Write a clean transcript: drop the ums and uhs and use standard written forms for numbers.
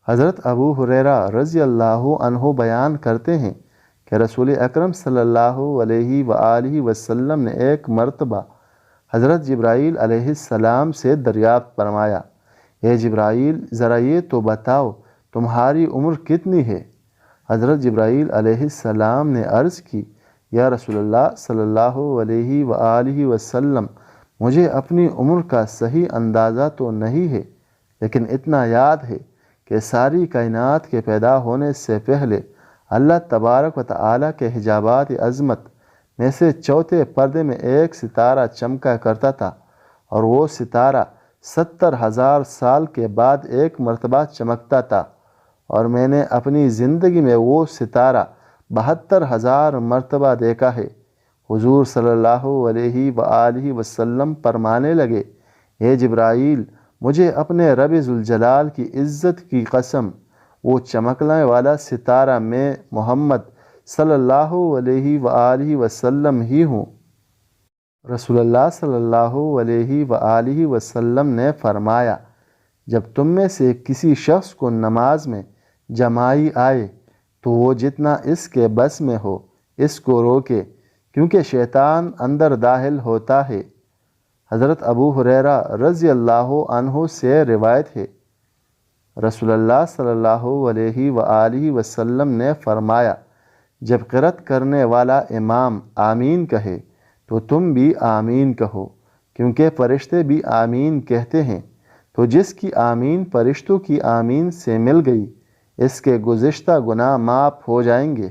حضرت ابو ہریرہ رضی اللہ عنہ بیان کرتے ہیں کہ رسول اکرم صلی اللہ علیہ وآلہ وسلم نے ایک مرتبہ حضرت جبرائیل علیہ السلام سے دریافت فرمایا، اے جبرائیل، ذرا یہ تو بتاؤ تمہاری عمر کتنی ہے؟ حضرت جبرائیل علیہ السلام نے عرض کی، یا رسول اللہ صلی اللہ علیہ وآلہ وسلم، مجھے اپنی عمر کا صحیح اندازہ تو نہیں ہے، لیکن اتنا یاد ہے کہ ساری کائنات کے پیدا ہونے سے پہلے اللہ تبارک و تعالیٰ کے حجابات عظمت میں سے چوتھے پردے میں ایک ستارہ چمکا کرتا تھا، اور وہ ستارہ 70,000 سال کے بعد ایک مرتبہ چمکتا تھا، اور میں نے اپنی زندگی میں وہ ستارہ 72,000 مرتبہ دیکھا ہے۔ حضور صلی اللہ علیہ وآلہ وسلم فرمانے لگے، اے جبرائیل، مجھے اپنے رب ذوالجلال کی عزت کی قسم، وہ چمکنے والا ستارہ میں محمد صلی اللہ علیہ وآلہ وسلم ہی ہوں۔ رسول اللہ صلی اللہ علیہ وآلہ وسلم نے فرمایا، جب تم میں سے کسی شخص کو نماز میں جماعی آئے تو وہ جتنا اس کے بس میں ہو اس کو روکے، کیونکہ شیطان اندر داخل ہوتا ہے۔ حضرت ابو ہریرہ رضی اللہ عنہ سے روایت ہے، رسول اللہ صلی اللہ علیہ وآلہ وسلم نے فرمایا، جب قرأت کرنے والا امام آمین کہے تو تم بھی آمین کہو، کیونکہ فرشتے بھی آمین کہتے ہیں، تو جس کی آمین فرشتوں کی آمین سے مل گئی اس کے گزشتہ گناہ معاف ہو جائیں گے۔